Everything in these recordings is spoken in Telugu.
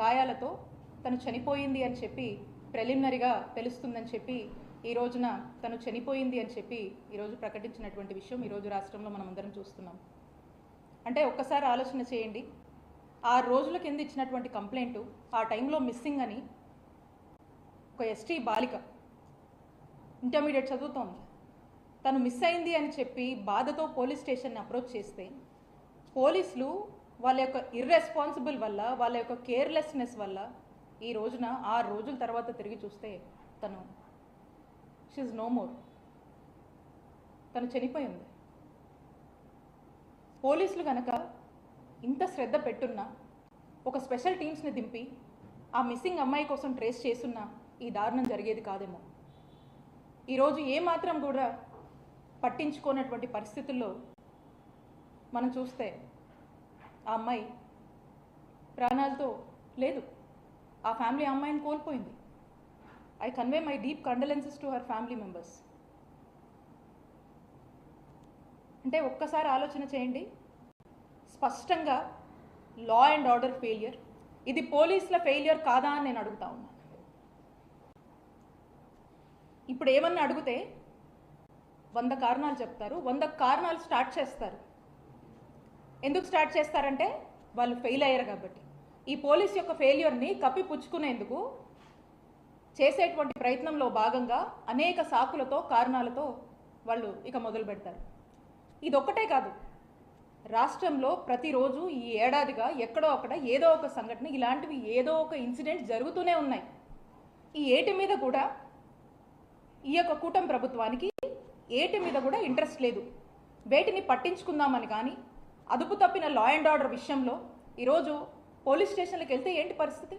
గాయాలతో తను చనిపోయింది అని చెప్పి ప్రిలిమినరీగా తెలుస్తుందని చెప్పి ఈ రోజున తను చనిపోయింది అని చెప్పి ఈరోజు ప్రకటించినటువంటి విషయం ఈరోజు రాష్ట్రంలో మనం అందరం చూస్తున్నాం. అంటే ఒక్కసారి ఆలోచన చేయండి, 6 రోజుల కింద ఇచ్చినటువంటి కంప్లైంట్ ఆ టైంలో మిస్సింగ్ అని ఒక ఎస్టీ బాలిక ఇంటర్మీడియట్ చదువుతోంది, తను మిస్ అయింది అని చెప్పి బాధతో పోలీస్ స్టేషన్ని అప్రోచ్ చేస్తే పోలీసులు వాళ్ళ యొక్క ఇర్రెస్పాన్సిబుల్ వల్ల, వాళ్ళ యొక్క కేర్లెస్నెస్ వల్ల ఈ రోజున 6 రోజుల తర్వాత తిరిగి చూస్తే తను షీఈస్ నో మోర్, తను చనిపోయింది. పోలీసులు కనుక ఇంత శ్రద్ధ పెట్టున్నా, ఒక స్పెషల్ టీమ్స్ని దింపి ఆ మిస్సింగ్ అమ్మాయి కోసం ట్రేస్ చేసున్నా ఈ దారుణం జరిగేది కాదేమో. ఈరోజు ఏమాత్రం కూడా పట్టించుకోనటువంటి పరిస్థితుల్లో మనం చూస్తే ఆ అమ్మాయి ప్రాణాలతో లేదు, ఆ ఫ్యామిలీ ఆ అమ్మాయిని కోల్పోయింది. I convey my deep condolences to her family members. అంటే ఒక్కసారి ఆలోచన చేయండి, స్పష్టంగా లా అండ్ ఆర్డర్ ఫెయిలియర్. ఇది పోలీసుల ఫెయిలియర్ కాదా అని నేను అడుగుతా ఉన్నాను. ఇప్పుడు ఏమన్నా అడిగితే 100 కారణాలు చెప్తారు, 100 కారణాలు స్టార్ట్ చేస్తారు. ఎందుకు స్టార్ట్ చేస్తారంటే వాళ్ళు ఫెయిల్ అయ్యారు కాబట్టి. ఈ పోలీస్ యొక్క ఫెయిల్యూర్ని కప్పిపుచ్చుకునేందుకు చేసేటువంటి ప్రయత్నంలో భాగంగా అనేక సాకులతో, కారణాలతో వాళ్ళు ఇక మొదలు పెడతారు. ఇదొక్కటే కాదు, రాష్ట్రంలో ప్రతిరోజు ఈ ఏడాదిగా ఎక్కడో అక్కడ ఏదో ఒక సంఘటన, ఇలాంటివి ఏదో ఒక ఇన్సిడెంట్ జరుగుతూనే ఉన్నాయి. ఈ ఏటి మీద కూడా ఈ యొక్క కూటమి ప్రభుత్వానికి ఏటి మీద కూడా ఇంట్రెస్ట్ లేదు. వేటిని పట్టించుకుందామని కానీ, అదుపు తప్పిన లా అండ్ ఆర్డర్ విషయంలో ఈరోజు పోలీస్ స్టేషన్లకు వెళ్తే ఏంటి పరిస్థితి?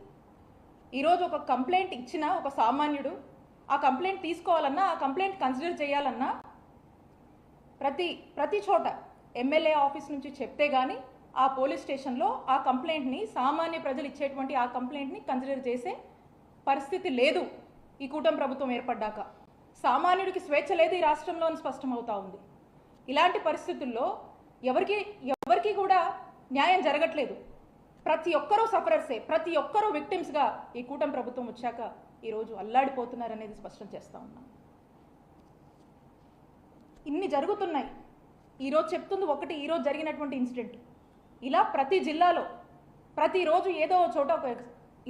ఈరోజు ఒక కంప్లైంట్ ఇచ్చిన ఒక సామాన్యుడు ఆ కంప్లైంట్ తీసుకోవాలన్నా, ఆ కంప్లైంట్ కన్సిడర్ చేయాలన్నా ప్రతి చోట ఎమ్మెల్యే ఆఫీస్ నుంచి చెప్తే కానీ ఆ పోలీస్ స్టేషన్లో ఆ కంప్లైంట్ని, సామాన్య ప్రజలు ఇచ్చేటువంటి ఆ కంప్లైంట్ని కన్సిడర్ చేసే పరిస్థితి లేదు. ఈ కూటమి ప్రభుత్వం ఏర్పడ్డాక సామాన్యుడికి స్వేచ్ఛ లేదు ఈ రాష్ట్రంలోని స్పష్టమవుతా ఉంది. ఇలాంటి పరిస్థితుల్లో ఎవరికి కూడా న్యాయం జరగట్లేదు. ప్రతి ఒక్కరూ సఫరర్సే, ప్రతి ఒక్కరూ విక్టిమ్స్గా ఈ కూటమి ప్రభుత్వం వచ్చాక ఈరోజు అల్లాడిపోతున్నారనేది స్పష్టం చేస్తూ ఉన్నాం. ఇన్ని జరుగుతున్నాయి. ఈరోజు చెప్తుంది ఒకటి, ఈరోజు జరిగినటువంటి ఇన్సిడెంట్. ఇలా ప్రతి జిల్లాలో ప్రతిరోజు ఏదో చోట ఒక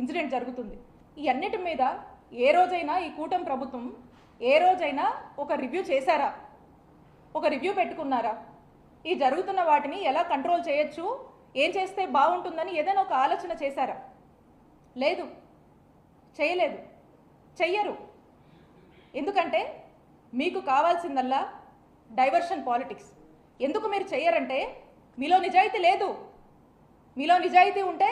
ఇన్సిడెంట్ జరుగుతుంది. ఈ అన్నిటి మీద ఏ రోజైనా ఈ కూటమి ప్రభుత్వం ఏ రోజైనా ఒక రివ్యూ చేశారా? ఒక రివ్యూ పెట్టుకున్నారా? ఈ జరుగుతున్న వాటిని ఎలా కంట్రోల్ చేయొచ్చు, ఏం చేస్తే బాగుంటుందని ఏదైనా ఒక ఆలోచన చేశారా? లేదు, చేయలేదు, చెయ్యరు. ఎందుకంటే మీకు కావాల్సిందల్లా డైవర్షన్ పాలిటిక్స్. ఎందుకు మీరు చెయ్యరంటే మీలో నిజాయితీ లేదు. మీలో నిజాయితీ ఉంటే,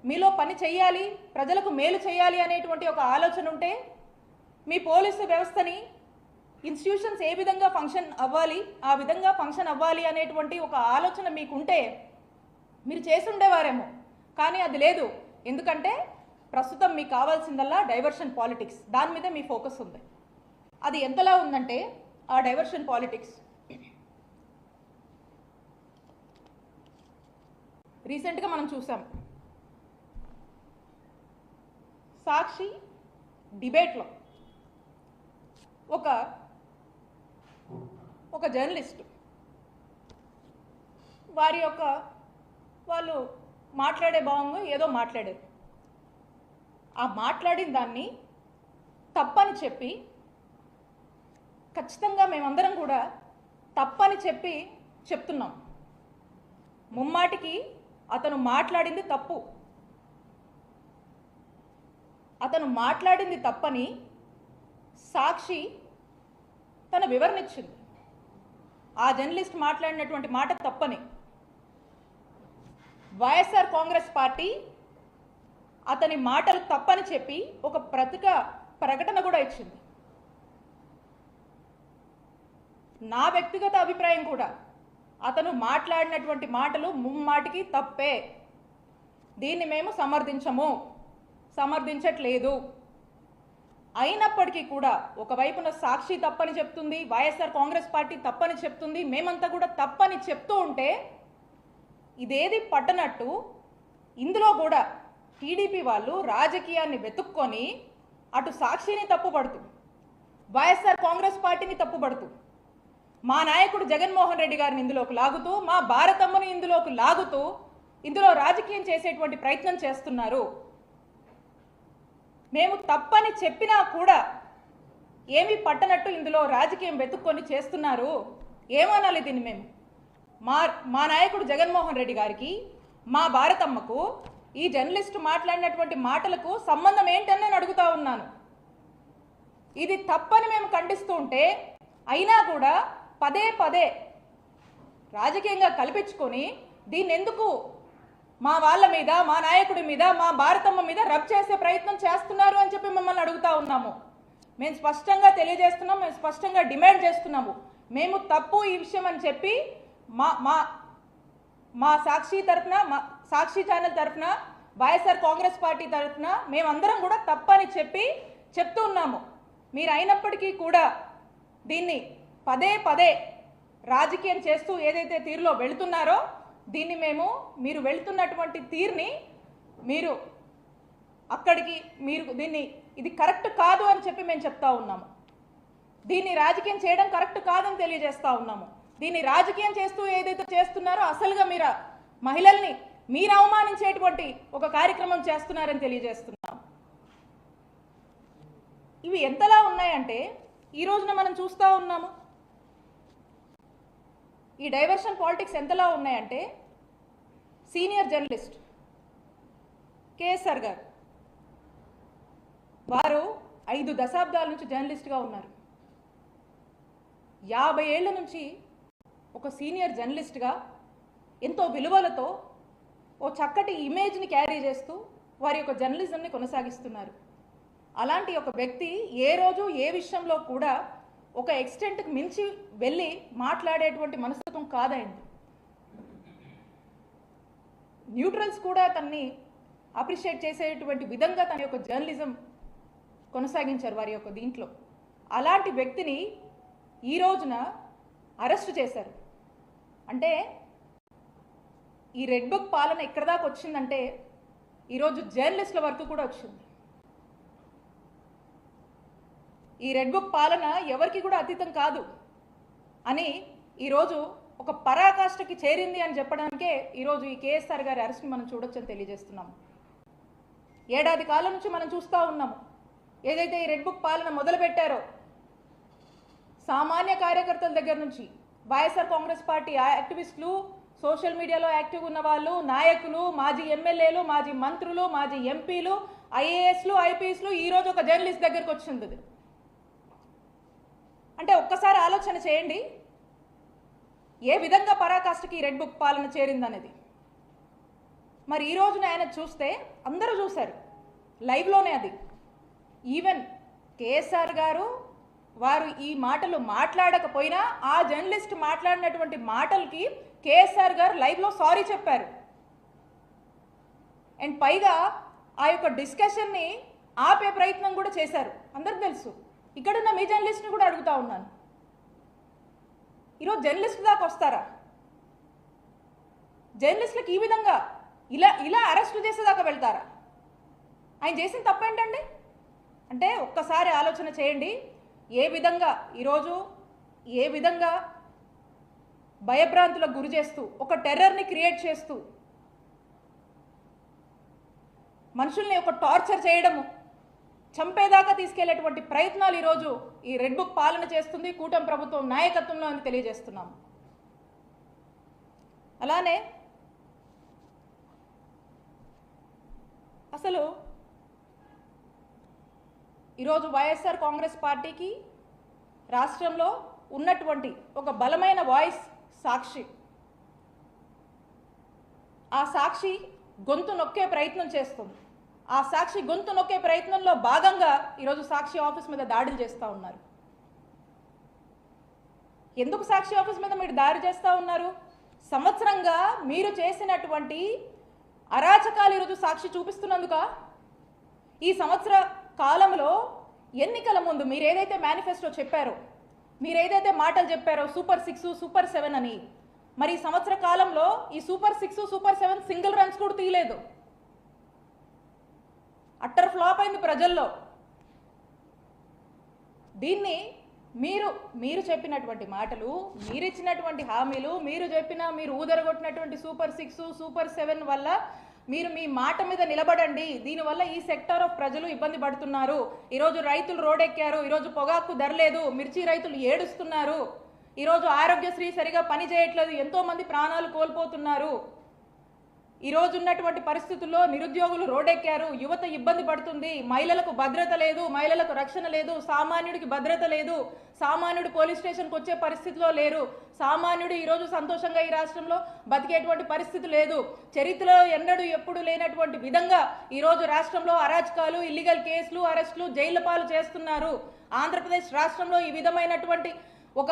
మీలో పని చెయ్యాలి, ప్రజలకు మేలు చేయాలి అనేటువంటి ఒక ఆలోచన ఉంటే, మీ పోలీసు వ్యవస్థని, ఇన్స్టిట్యూషన్స్ ఏ విధంగా ఫంక్షన్ అవ్వాలి, ఆ విధంగా ఫంక్షన్ అవ్వాలి అనేటువంటి ఒక ఆలోచన మీకుంటే మీరు చేసి ఉండేవారేమో. కానీ అది లేదు. ఎందుకంటే ప్రస్తుతం మీకు కావాల్సిందల్లా డైవర్షన్ పాలిటిక్స్. దాని మీదే మీ ఫోకస్ ఉంది. అది ఎంతలా ఉందంటే ఆ డైవర్షన్ పాలిటిక్స్ రీసెంట్గా మనం చూసాం. సాక్షి డిబేట్లో ఒక జర్నలిస్ట్ వాళ్ళు మాట్లాడే భావంగా ఏదో మాట్లాడారు. ఆ మాట్లాడిన దాన్ని తప్పని చెప్పి, ఖచ్చితంగా మేమందరం కూడా తప్పని చెప్తున్నాం. ముమ్మాటికి అతను మాట్లాడింది తప్పు, అతను మాట్లాడింది తప్పని సాక్షి తన వివరణ ఇచ్చింది. ఆ జర్నలిస్ట్ మాట్లాడినటువంటి మాట తప్పని వైఎస్ఆర్ కాంగ్రెస్ పార్టీ అతని మాటలు తప్పని చెప్పి ఒక ప్రకటన కూడా ఇచ్చింది. నా వ్యక్తిగత అభిప్రాయం కూడా, అతను మాట్లాడినటువంటి మాటలు ముమ్మాటికి తప్పే. దీన్ని మేము సమర్థించట్లేదు. అయినప్పటికీ కూడా ఒకవైపున సాక్షి తప్పని చెప్తుంది, వైఎస్ఆర్ కాంగ్రెస్ పార్టీ తప్పని చెప్తుంది, మేమంతా కూడా తప్పని చెప్తూ ఉంటే ఇదేది పట్టనట్టు ఇందులో కూడా టీడీపీ వాళ్ళు రాజకీయాన్ని వెతుక్కొని అటు సాక్షిని తప్పుపడుతూ వైఎస్ఆర్ కాంగ్రెస్ పార్టీని తప్పుపడుతూ మా నాయకుడు జగన్మోహన్ రెడ్డి గారిని ఇందులోకి లాగుతూ మా భారతమ్మను ఇందులోకి లాగుతూ ఇందులో రాజకీయం చేసేటువంటి ప్రయత్నం చేస్తున్నారు. మేము తప్పని చెప్పినా కూడా ఏమీ పట్టనట్టు ఇందులో రాజకీయం వెతుక్కొని చేస్తున్నారు. ఏమనాలి దీన్ని? మేము మా నాయకుడు జగన్మోహన్ రెడ్డి గారికి మా భారతమ్మకు ఈ జర్నలిస్టు మాట్లాడినటువంటి మాటలకు సంబంధం ఏంటని నేను అడుగుతా ఉన్నాను. ఇది తప్పని మేము ఖండిస్తూ ఉంటే అయినా కూడా పదే పదే రాజకీయంగా కల్పించుకొని దీన్ని ఎందుకు మా వాళ్ళ మీద, మా నాయకుడి మీద, మా భారతమ్మ మీద రబ్ చేసే ప్రయత్నం చేస్తున్నారు అని చెప్పి మిమ్మల్ని అడుగుతా ఉన్నాము. మేము స్పష్టంగా తెలియజేస్తున్నాం, మేము స్పష్టంగా డిమాండ్ చేస్తున్నాము. మేము తప్పు ఈ విషయం అని చెప్పి మా సాక్షి తరఫున, మా సాక్షి ఛానల్ తరఫున, వైఎస్ఆర్ కాంగ్రెస్ పార్టీ తరఫున మేమందరం కూడా తప్పని చెప్తూ ఉన్నాము. మీరు అయినప్పటికీ కూడా దీన్ని పదే పదే రాజకీయం చేస్తూ ఏదైతే తీరులో వెళుతున్నారో దీన్ని మీరు వెళుతున్నటువంటి తీరుని మీరు అక్కడికి దీన్ని ఇది కరెక్ట్ కాదు అని చెప్పి మేము చెప్తా ఉన్నాము. దీన్ని రాజకీయం చేయడం కరెక్ట్ కాదని తెలియజేస్తా ఉన్నాము. దీన్ని రాజకీయం చేస్తూ ఏదైతే చేస్తున్నారో అసలుగా మీరు మహిళల్ని మీరు అవమానించేటువంటి ఒక కార్యక్రమం చేస్తున్నారని తెలియజేస్తున్నాం. ఇవి ఎంతలా ఉన్నాయంటే ఈ రోజున మనం చూస్తూ ఉన్నాము. ఈ డైవర్షన్ పాలిటిక్స్ ఎంతలా ఉన్నాయంటే సీనియర్ జర్నలిస్ట్ కేఎస్ఆర్ గారు వారు 5 దశాబ్దాల నుంచి జర్నలిస్ట్గా ఉన్నారు. 50 ఏళ్ల నుంచి ఒక సీనియర్ జర్నలిస్ట్గా ఎంతో విలువలతో ఓ చక్కటి ఇమేజ్ని క్యారీ చేస్తూ వారి యొక్క జర్నలిజంని కొనసాగిస్తున్నారు. అలాంటి ఒక వ్యక్తి ఏ రోజు ఏ విషయంలో కూడా ఒక ఎక్స్టెంట్కి మించి వెళ్ళి మాట్లాడేటువంటి మనస్తత్వం కాదైంది. న్యూట్రల్స్ కూడా తన్ని అప్రిషియేట్ చేసేటువంటి విధంగా తన యొక్క జర్నలిజం కొనసాగించారు వారి యొక్క దీంట్లో. అలాంటి వ్యక్తిని ఈ రోజున అరెస్ట్ చేశారు. అంటే ఈ రెడ్ బుక్ పాలన ఎక్కడ దాకా వచ్చిందంటే ఈరోజు జర్నలిస్టుల వరకు కూడా వచ్చింది. ఈ రెడ్ బుక్ పాలన ఎవరికి కూడా అతీతం కాదు అని ఈరోజు ఒక పరాకాష్ఠకి చేరింది అని చెప్పడానికే ఈరోజు ఈ కేఎస్ఆర్ గారి అరెస్ట్ని మనం చూడొచ్చని తెలియజేస్తున్నాము. ఏడాది కాలం నుంచి మనం చూస్తూ ఉన్నాము. ఏదైతే ఈ రెడ్ బుక్ పాలన మొదలుపెట్టారో సామాన్య కార్యకర్తల దగ్గర నుంచి వైఎస్ఆర్ కాంగ్రెస్ పార్టీ యాక్టివిస్టులు, సోషల్ మీడియాలో యాక్టివ్ ఉన్న వాళ్ళు, నాయకులు, మాజీ ఎమ్మెల్యేలు, మాజీ మంత్రులు, మాజీ ఎంపీలు, ఐఏఎస్లు, ఐపీఎస్లు ఈరోజు ఒక జర్నలిస్ట్ దగ్గరకు వచ్చింది. అంటే ఒక్కసారి ఆలోచన చేయండి ఏ విధంగా పరాకాష్ఠకి రెడ్ బుక్ పాలన చేరిందనేది. మరి ఈ రోజున ఆయన చూస్తే అందరూ చూశారు లైవ్లోనే. అది ఈవెన్ కేఎస్ఆర్ గారు వారు ఈ మాటలు మాట్లాడకపోయినా ఆ జర్నలిస్ట్ మాట్లాడినటువంటి మాటలకి కేఎస్ఆర్ గారు లైవ్లో సారీ చెప్పారు. అండ్ పైగా ఆ యొక్క డిస్కషన్ని ఆపే ప్రయత్నం కూడా చేశారు. అందరికి తెలుసు. ఇక్కడున్న మీ జర్నలిస్ట్ని కూడా అడుగుతా ఉన్నాను, ఈరోజు జర్నలిస్ట్ దాకా వస్తారా? జర్నలిస్టులకు ఈ విధంగా ఇలా అరెస్ట్ చేసేదాకా వెళ్తారా? ఆయన చేసిన తప్పేంటండి? అంటే ఒక్కసారి ఆలోచన చేయండి. ఏ విధంగా భయభ్రాంతులకు గురి చేస్తూ ఒక టెర్రర్ని క్రియేట్ చేస్తూ మనుషుల్ని ఒక టార్చర్ చేయడము, చంపేదాకా తీసుకెళ్లేటువంటి ప్రయత్నాలు ఈరోజు ఈ రెడ్ బుక్ పాలన చేస్తుంది కూటమి ప్రభుత్వం నాయకత్వంలో అని తెలియజేస్తున్నాము. అలానే అసలు ఈరోజు వైఎస్ఆర్ కాంగ్రెస్ పార్టీకి రాష్ట్రంలో ఉన్నటువంటి ఒక బలమైన వాయిస్ సాక్షి. ఆ సాక్షి గొంతు నొక్కే ప్రయత్నం చేస్తుంది. ఆ సాక్షి గొంతు నొక్కే ప్రయత్నంలో భాగంగా ఈరోజు సాక్షి ఆఫీస్ మీద దాడులు చేస్తూ ఉన్నారు. ఎందుకు సాక్షి ఆఫీస్ మీద మీరు దాడి చేస్తూ ఉన్నారు? సంవత్సరంగా మీరు చేసినటువంటి అరాచకాలు ఈరోజు సాక్షి చూపిస్తున్నందుక? ఈ సంవత్సర కాలంలో ఎన్నికల ముందు మీరు ఏదైతే మేనిఫెస్టో చెప్పారో, మీరు ఏదైతే మాటలు చెప్పారో సూపర్ 6, సూపర్ 7 అని, మరి ఈ సంవత్సర కాలంలో ఈ సూపర్ 6, సూపర్ 7 సింగిల్ రన్స్ కూడా తీయలేదు. అట్టర్ ఫ్లాప్ అయింది ప్రజల్లో. దీన్ని మీరు చెప్పినటువంటి మాటలు, మీరు ఇచ్చినటువంటి హామీలు, మీరు ఊదరగొట్టినటువంటి సూపర్ 6 సూపర్ 7 వల్ల మీరు మీ మాట మీద నిలబడండి. దీనివల్ల ఈ సెక్టార్ ఆఫ్ ప్రజలు ఇబ్బంది పడుతున్నారు. ఈరోజు రైతులు రోడ్డెక్కారు, ఈరోజు పొగాకు ధర లేదు, మిర్చి రైతులు ఏడుస్తున్నారు, ఈరోజు ఆరోగ్యశ్రీ సరిగా పని చేయట్లేదు, ఎంతో మంది ప్రాణాలు కోల్పోతున్నారు. ఈరోజు ఉన్నటువంటి పరిస్థితుల్లో నిరుద్యోగులు రోడ్డెక్కారు, యువత ఇబ్బంది పడుతుంది, మహిళలకు భద్రత లేదు, మహిళలకు రక్షణ లేదు, సామాన్యుడికి భద్రత లేదు, సామాన్యుడు పోలీస్ స్టేషన్కి వచ్చే పరిస్థితిలో లేరు, సామాన్యుడు ఈరోజు సంతోషంగా ఈ రాష్ట్రంలో బతికేటువంటి పరిస్థితి లేదు. చరిత్రలో ఎన్నడూ ఎప్పుడు లేనటువంటి విధంగా ఈరోజు రాష్ట్రంలో అరాచకాలు, ఇల్లీగల్ కేసులు, అరెస్టులు, జైళ్ల పాలు చేస్తున్నారు. ఆంధ్రప్రదేశ్ రాష్ట్రంలో ఈ విధమైనటువంటి ఒక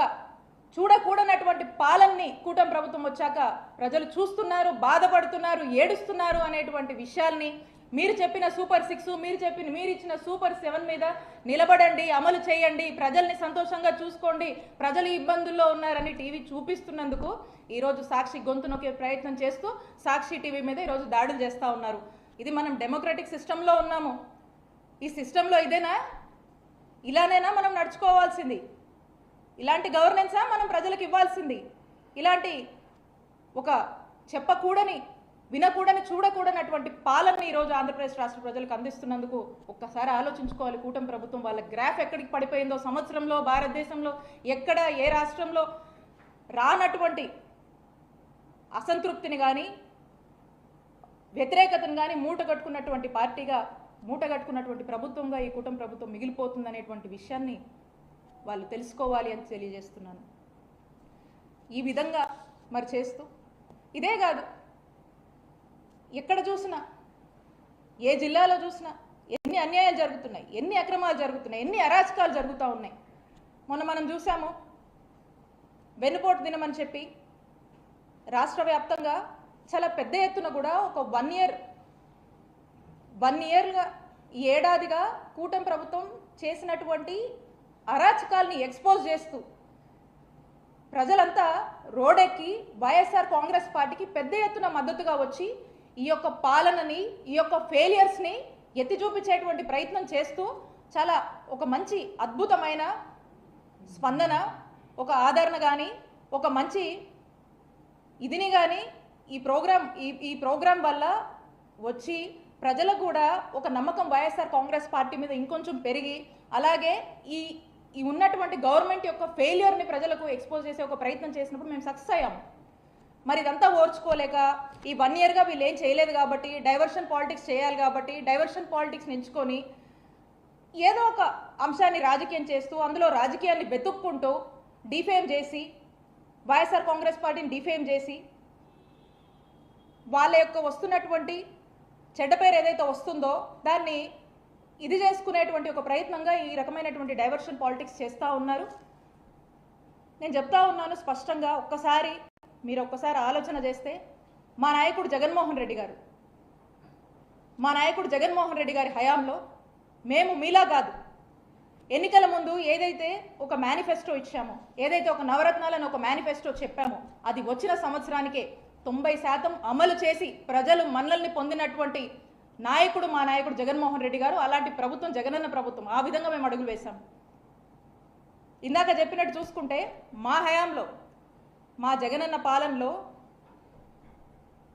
చూడకూడనటువంటి పాలనని కూటమి ప్రభుత్వం వచ్చాక ప్రజలు చూస్తున్నారు, బాధపడుతున్నారు, ఏడుస్తున్నారు అనేటువంటి విషయాల్ని మీరు చెప్పిన సూపర్ 6, మీరు ఇచ్చిన సూపర్ 7 మీద నిలబడండి, అమలు చేయండి, ప్రజల్ని సంతోషంగా చూసుకోండి, ప్రజలు ఇబ్బందుల్లో ఉన్నారని టీవీ చూపిస్తున్నందుకు ఈరోజు సాక్షి గొంతు నొక్కే ప్రయత్నం చేస్తూ సాక్షి టీవీ మీద ఈరోజు దాడులు చేస్తూ ఉన్నారు. ఇది మనం డెమోక్రటిక్ సిస్టంలో ఉన్నాము. ఈ సిస్టంలో ఇలానేనా మనం నడుచుకోవాల్సింది? ఇలాంటి గవర్నెన్సా మనం ప్రజలకు ఇవ్వాల్సింది? ఇలాంటి ఒక చెప్పకూడని, వినకూడని, చూడకూడనటువంటి పాలనని ఈరోజు ఆంధ్రప్రదేశ్ రాష్ట్ర ప్రజలకు అందిస్తున్నందుకు ఒక్కసారి ఆలోచించుకోవాలి. కూటమి ప్రభుత్వం వాళ్ళ గ్రాఫ్ ఎక్కడికి పడిపోయిందో, సంవత్సరంలో భారతదేశంలో ఎక్కడ ఏ రాష్ట్రంలో రానటువంటి అసంతృప్తిని కానీ వ్యతిరేకతను కానీ మూటగట్టుకున్నటువంటి పార్టీగా, మూటగట్టుకున్నటువంటి ప్రభుత్వంగా ఈ కూటమి ప్రభుత్వం మిగిలిపోతుందనేటువంటి విషయాన్ని వాళ్ళు తెలుసుకోవాలి అని తెలియజేస్తున్నాను. ఈ విధంగా మరి చేస్తూ ఇదే కాదు, ఎక్కడ చూసినా, ఏ జిల్లాలో చూసినా ఎన్ని అన్యాయాలు జరుగుతున్నాయి, ఎన్ని అక్రమాలు జరుగుతున్నాయి, ఎన్ని అరాచకాలు జరుగుతూ ఉన్నాయి. మొన్న మనం చూసాము, వెన్నుపోటు దినమని చెప్పి రాష్ట్ర వ్యాప్తంగా చాలా పెద్ద ఎత్తున కూడా ఒక 1 ఇయర్గా ఈ ఏడాదిగా కూటమి ప్రభుత్వం చేసినటువంటి అరాచకాల్ని ఎక్స్పోజ్ చేస్తూ ప్రజలంతా రోడెక్కి వైఎస్ఆర్ కాంగ్రెస్ పార్టీకి పెద్ద ఎత్తున మద్దతుగా వచ్చి ఈ యొక్క పాలనని, ఈ యొక్క ఫెయిలియర్స్ని ఎత్తి చూపించేటువంటి ప్రయత్నం చేస్తూ చాలా ఒక మంచి అద్భుతమైన స్పందన, ఒక ఆదరణ కానీ, ఒక మంచి ఇదిని కానీ ఈ ప్రోగ్రాం వల్ల వచ్చి ప్రజలకు కూడా ఒక నమ్మకం వైఎస్ఆర్ కాంగ్రెస్ పార్టీ మీద ఇంకొంచెం పెరిగి, అలాగే ఈ ఉన్నటువంటి గవర్నమెంట్ యొక్క ఫెయిల్యూర్ని ప్రజలకు ఎక్స్పోజ్ చేసే ఒక ప్రయత్నం చేసినప్పుడు మేము సక్సెస్ అయ్యాం. మరి ఇదంతా ఓర్చుకోలేక ఈ 1 ఇయర్గా వీళ్ళు ఏం చేయలేదు కాబట్టి, డైవర్షన్ పాలిటిక్స్ చేయాలి కాబట్టి, డైవర్షన్ పాలిటిక్స్ని ఎంచుకొని ఏదో ఒక అంశాన్ని రాజకీయం చేస్తూ, అందులో రాజకీయాన్ని వెతుక్కుంటూ డిఫేమ్ చేసి, వైఎస్ఆర్ కాంగ్రెస్ పార్టీని డిఫేమ్ చేసి, వాళ్ళ యొక్క వస్తున్నటువంటి చెడ్డ పేరు ఏదైతే వస్తుందో దాన్ని ఇది చేసుకునేటువంటి ఒక ప్రయత్నంగా ఈ రకమైనటువంటి డైవర్షన్ పాలిటిక్స్ చేస్తూ ఉన్నారు. నేను చెప్తా ఉన్నాను స్పష్టంగా, మీరు ఒక్కసారి ఆలోచన చేస్తే, మా నాయకుడు జగన్మోహన్ రెడ్డి గారి హయాంలో మేము మీలా కాదు, ఎన్నికల ముందు ఏదైతే ఒక మేనిఫెస్టో ఇచ్చామో, ఏదైతే ఒక నవరత్నాలను ఒక మేనిఫెస్టో చెప్పామో, అది వచ్చిన సంవత్సరానికే 90% అమలు చేసి ప్రజలు మన్నల్ని పొందినటువంటి నాయకుడు మా నాయకుడు జగన్మోహన్ రెడ్డి గారు. అలాంటి ప్రభుత్వం జగనన్న ప్రభుత్వం. ఆ విధంగా మేము అడుగులు వేశాం. ఇందాక చెప్పినట్టు చూసుకుంటే మా హయాంలో, మా జగనన్న పాలనలో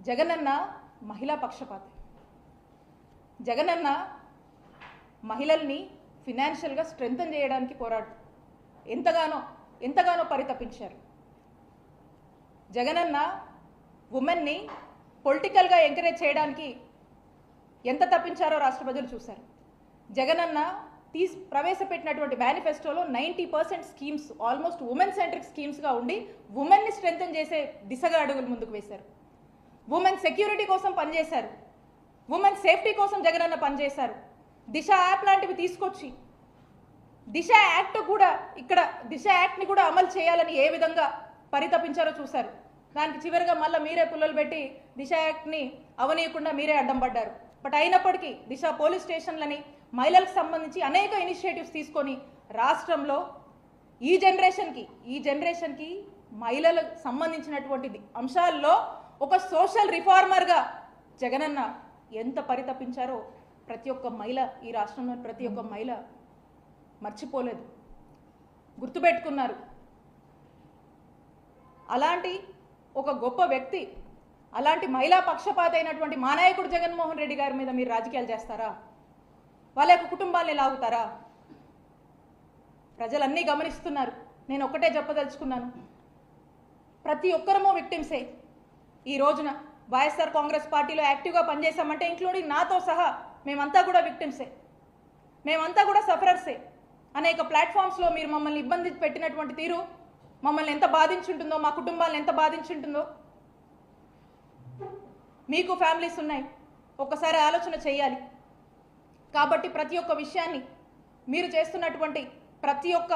జగనన్న మహిళా పక్షపాతి. జగనన్న మహిళల్ని ఫినాన్షియల్గా స్ట్రెంథన్ చేయడానికి ఎంతగానో పరితపించారు. జగనన్న ఉమెన్ని పొలిటికల్గా ఎంకరేజ్ చేయడానికి ఎంత తప్పించారో రాష్ట్ర ప్రజలు చూశారు. జగనన్న ప్రవేశపెట్టినటువంటి మేనిఫెస్టోలో 90% స్కీమ్స్ ఆల్మోస్ట్ ఉమెన్ సెంట్రిక్ స్కీమ్స్గా ఉండి ఉమెన్ని స్ట్రెంథన్ చేసే దిశగా అడుగులు ముందుకు వేశారు. ఉమెన్ సెక్యూరిటీ కోసం పనిచేశారు, ఉమెన్ సేఫ్టీ కోసం జగనన్న పనిచేశారు. దిశ యాప్ లాంటివి తీసుకొచ్చి దిశ యాక్ట్ని కూడా అమలు చేయాలని ఏ విధంగా పరితపించారో చూశారు. దానికి చివరిగా మళ్ళీ మీరే పుల్లలు పెట్టి దిశ యాక్ట్ని అవనీయకుండా మీరే అడ్డం పడ్డారు. బట్ అయినప్పటికీ దిశ పోలీస్ స్టేషన్లని మహిళలకు సంబంధించి అనేక ఇనిషియేటివ్స్ తీసుకొని రాష్ట్రంలో ఈ జనరేషన్కి మహిళలకు సంబంధించినటువంటి అంశాల్లో ఒక సోషల్ రిఫార్మర్గా జగనన్న ఎంత పరితపించారో ప్రతి ఒక్క మహిళ, ఈ రాష్ట్రంలో ప్రతి ఒక్క మహిళ మర్చిపోలేదు, గుర్తుపెట్టుకున్నారు. అలాంటి ఒక గొప్ప వ్యక్తి, అలాంటి మహిళా పక్షపాత అయినటువంటి మా నాయకుడు జగన్మోహన్ రెడ్డి గారి మీద మీరు రాజకీయాలు చేస్తారా? వాళ్ళ యొక్క కుటుంబాన్ని లాగుతారా? ప్రజలన్నీ గమనిస్తున్నారు. నేను ఒక్కటే చెప్పదలుచుకున్నాను, ప్రతి ఒక్కరము విక్టిమ్సే. ఈ రోజున వైఎస్ఆర్ కాంగ్రెస్ పార్టీలో యాక్టివ్గా పనిచేశామంటే ఇంక్లూడింగ్ నాతో సహా మేమంతా కూడా విక్టిమ్సే, మేమంతా కూడా సఫరర్సే. అనేక ప్లాట్ఫామ్స్లో మీరు మమ్మల్ని ఇబ్బంది పెట్టినటువంటి తీరు మమ్మల్ని ఎంత బాధించుంటుందో, మా కుటుంబాలను ఎంత బాధించుంటుందో. మీకు ఫ్యామిలీస్ ఉన్నాయి, ఒక్కసారి ఆలోచన చేయాలి. కాబట్టి ప్రతి ఒక్క విషయాన్ని, మీరు చేస్తున్నటువంటి ప్రతి ఒక్క